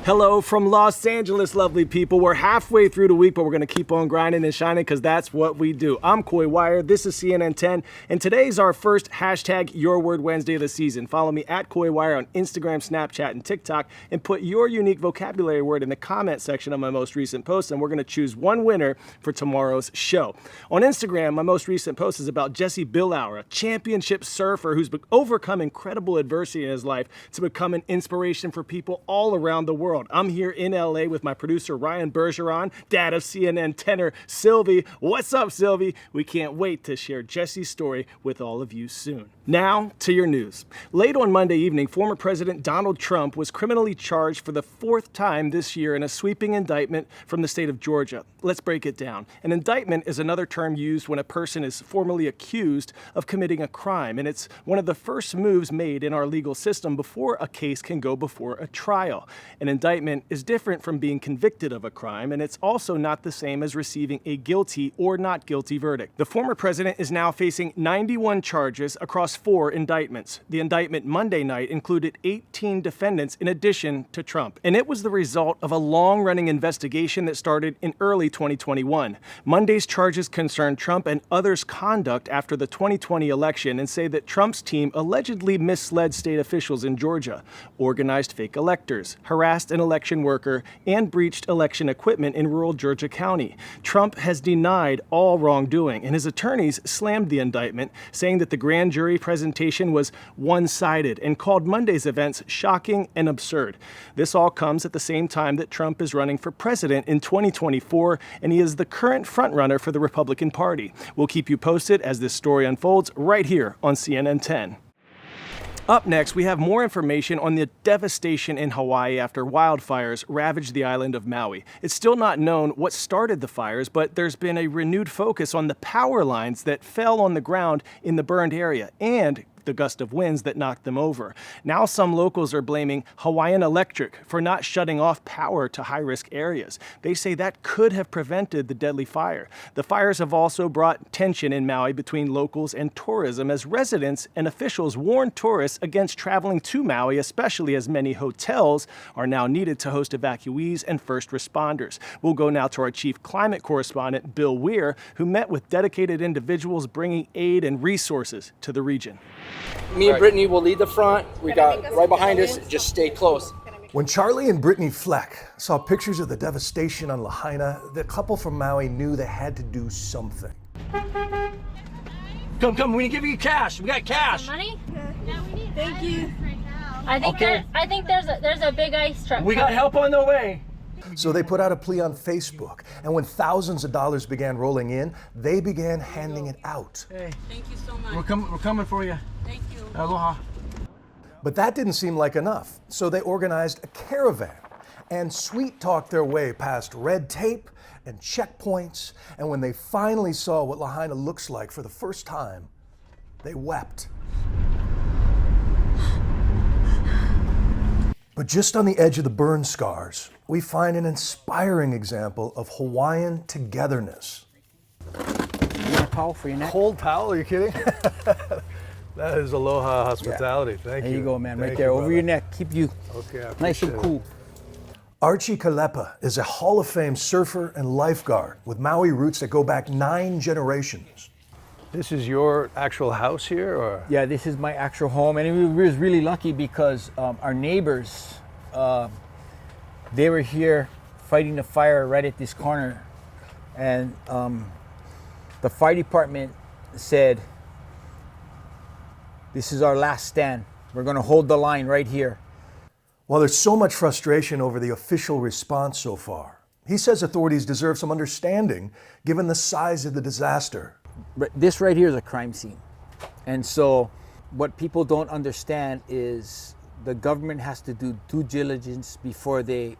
Hello from Los Angeles, lovely people. We're halfway through the week, but we're going to keep on grinding and shining because that's what we do. I'm Coy Wire. This is CNN 10, and today's our first hashtag Your Word Wednesday of the season. Follow me at Coy Wire on Instagram, Snapchat, and TikTok, and put your unique vocabulary word in the comment section of my most recent post, and we're going to choose one winner for tomorrow's show. On Instagram, my most recent post is about Jesse Billauer, a championship surfer who's overcome incredible adversity in his life to become an inspiration for people all around the world. I'm here in LA with my producer Ryan Bergeron, dad of CNN tenor Sylvie. What's up, Sylvie? We can't wait to share Jesse's story with all of you soon. Now to your news. Late on Monday evening, former President Donald Trump was criminally charged for the fourth time this year in a sweeping indictment from the state of Georgia. Let's break it down. An indictment is another term used when a person is formally accused of committing a crime, and it's one of the first moves made in our legal system before a case can go before a trial. An indictment is different from being convicted of a crime, and it's also not the same as receiving a guilty or not guilty verdict. The former president is now facing 91 charges across 4 indictments. The indictment Monday night included 18 defendants in addition to Trump, and it was the result of a long-running investigation that started in early 2021. Monday's charges concern Trump and others' conduct after the 2020 election and say that Trump's team allegedly misled state officials in Georgia, organized fake electors, harassed an election worker, and breached election equipment in rural Georgia County. Trump has denied all wrongdoing, and his attorneys slammed the indictment, saying that the grand jury presentation was one-sided and called Monday's events shocking and absurd. This all comes at the same time that Trump is running for president in 2024, and he is the current frontrunner for the Republican Party. We'll keep you posted as this story unfolds right here on CNN 10. Up next, we have more information on the devastation in Hawaii after wildfires ravaged the island of Maui. It's still not known what started the fires, but there's been a renewed focus on the power lines that fell on the ground in the burned area and the gust of winds that knocked them over. Now some locals are blaming Hawaiian Electric for not shutting off power to high-risk areas. They say that could have prevented the deadly fire. The fires have also brought tension in Maui between locals and tourism as residents and officials warn tourists against traveling to Maui, especially as many hotels are now needed to host evacuees and first responders. We'll go now to our chief climate correspondent, Bill Weir, who met with dedicated individuals bringing aid and resources to the region. Me and Brittany will lead the front. We got right behind us. Just stay close. When Charlie and Brittany Fleck saw pictures of the devastation on Lahaina, the couple from Maui knew they had to do something. Come, we can give you cash. We got cash. Money? Yeah, we need Thank you. right now. I think there's a big ice truck. We got help on the way. So they put out a plea on Facebook, and when thousands of dollars began rolling in, they began handing it out. Hey, Thank you so much. we're coming for you. Thank you. Aloha. But that didn't seem like enough, so they organized a caravan and sweet-talked their way past red tape and checkpoints, and when they finally saw what Lahaina looks like for the first time, they wept. But just on the edge of the burn scars, we find an inspiring example of Hawaiian togetherness. You want a towel for your neck? Cold towel, are you kidding? That is aloha hospitality. Thank you. There you go, man. Thank Right there, you, over brother. your neck. Keep you Okay, I nice and appreciate cool. it. Archie Kalepa is a Hall of Fame surfer and lifeguard with Maui roots that go back 9 generations. This is your actual house here, or? Yeah, this is my actual home, and we was really lucky because our neighbors, they were here fighting the fire right at this corner, and the fire department said, "This is our last stand. We're going to hold the line right here." While there's so much frustration over the official response so far, he says authorities deserve some understanding given the size of the disaster. But this right here is a crime scene, and so what people don't understand is the government has to do due diligence before they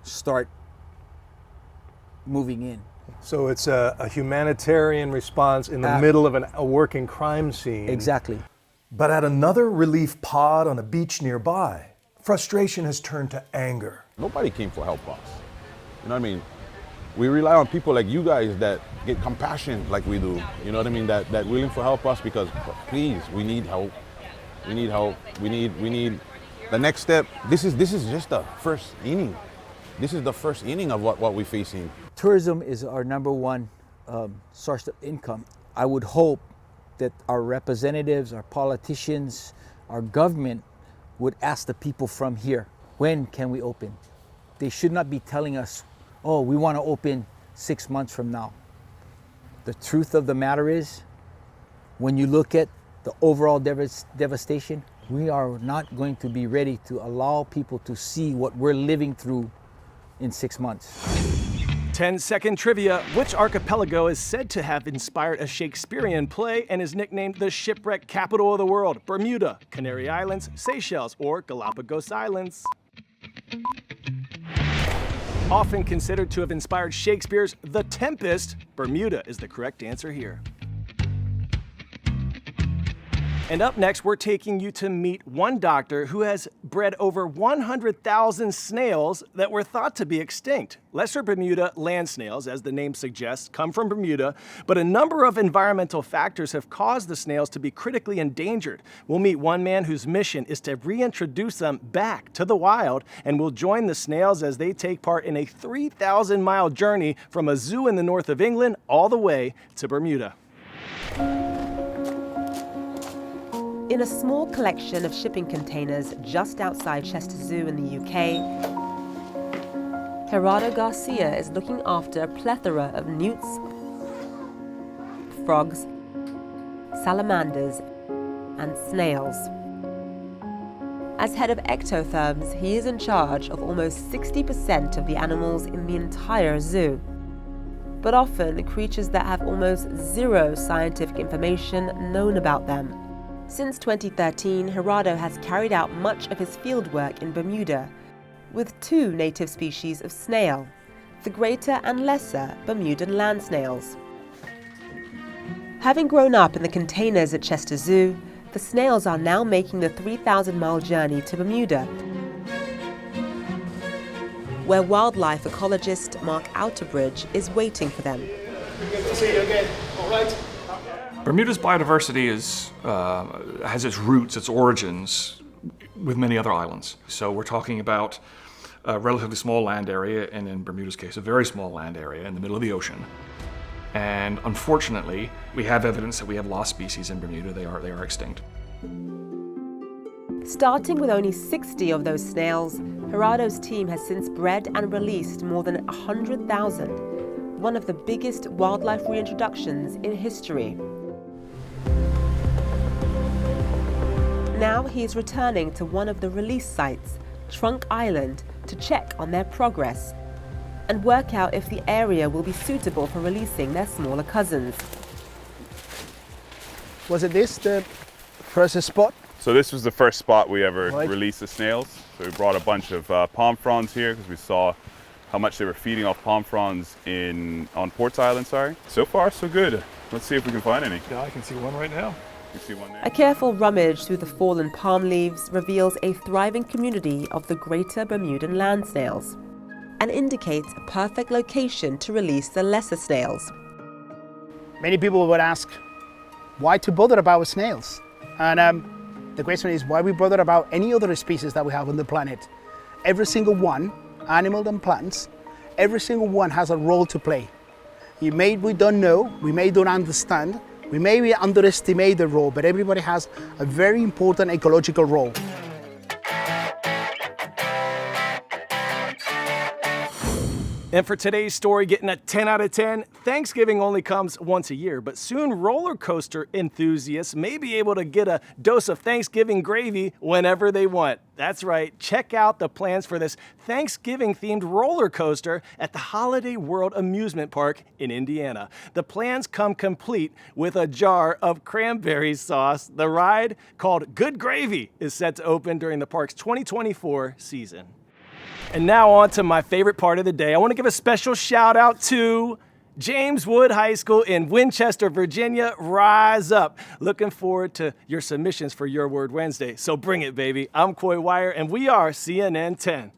start moving in. So it's a humanitarian response in the middle of a working crime scene. Exactly. But at another relief pod on a beach nearby, frustration has turned to anger. Nobody came for help us. You know what I mean? We rely on people like you guys that get compassion like we do. You know what I mean? That willing to help us because please, we need help. We need help. We need the next step, this is just the first inning. This is the first inning of what we're facing. Tourism is our number one source of income. I would hope that our representatives, our politicians, our government would ask the people from here, when can we open? They should not be telling us, oh, we want to open 6 months from now. The truth of the matter is, when you look at the overall devastation, we are not going to be ready to allow people to see what we're living through in 6 months. 10-second trivia. Which archipelago is said to have inspired a Shakespearean play and is nicknamed the shipwreck capital of the world? Bermuda, Canary Islands, Seychelles, or Galapagos Islands? Often considered to have inspired Shakespeare's The Tempest, Bermuda is the correct answer here. And up next, we're taking you to meet one doctor who has bred over 100,000 snails that were thought to be extinct. Lesser Bermuda land snails, as the name suggests, come from Bermuda, but a number of environmental factors have caused the snails to be critically endangered. We'll meet one man whose mission is to reintroduce them back to the wild, and we'll join the snails as they take part in a 3,000-mile journey from a zoo in the north of England all the way to Bermuda. In a small collection of shipping containers just outside Chester Zoo in the UK, Gerardo Garcia is looking after a plethora of newts, frogs, salamanders, and snails. As head of ectotherms, he is in charge of almost 60% of the animals in the entire zoo, but often creatures that have almost zero scientific information known about them. Since 2013, Gerardo has carried out much of his fieldwork in Bermuda with two native species of snail, the greater and lesser Bermudan land snails. Having grown up in the containers at Chester Zoo, the snails are now making the 3,000-mile journey to Bermuda, where wildlife ecologist Mark Outerbridge is waiting for them. Good to see you again. All right. Bermuda's biodiversity has its roots, its origins with many other islands. So we're talking about a relatively small land area, and in Bermuda's case, a very small land area in the middle of the ocean. And unfortunately, we have evidence that we have lost species in Bermuda. They are extinct. Starting with only 60 of those snails, Gerardo's team has since bred and released more than 100,000, one of the biggest wildlife reintroductions in history. Now he is returning to one of the release sites, Trunk Island, to check on their progress and work out if the area will be suitable for releasing their smaller cousins. Was it this, the first spot? So this was the first spot we ever Right. released the snails. So we brought a bunch of palm fronds here because we saw how much they were feeding off palm fronds on Ports Island, So far, so good. Let's see if we can find any. Yeah, I can see one right now. You see one there? A careful rummage through the fallen palm leaves reveals a thriving community of the greater Bermudan land snails and indicates a perfect location to release the lesser snails. Many people would ask, why to bother about snails? And the question is, why we bother about any other species that we have on the planet? Every single one, animal and plants, every single one has a role to play. We don't know, we may don't understand, we may underestimate the role, but everybody has a very important ecological role. And for today's story, getting a 10 out of 10, Thanksgiving only comes once a year, but soon roller coaster enthusiasts may be able to get a dose of Thanksgiving gravy whenever they want. That's right, check out the plans for this Thanksgiving-themed roller coaster at the Holiday World Amusement Park in Indiana. The plans come complete with a jar of cranberry sauce. The ride, called Good Gravy, is set to open during the park's 2024 season. And now on to my favorite part of the day. I want to give a special shout out to James Wood High School in Winchester, Virginia. Rise up. Looking forward to your submissions for Your Word Wednesday. So bring it, baby. I'm Coy Wire, and we are CNN 10.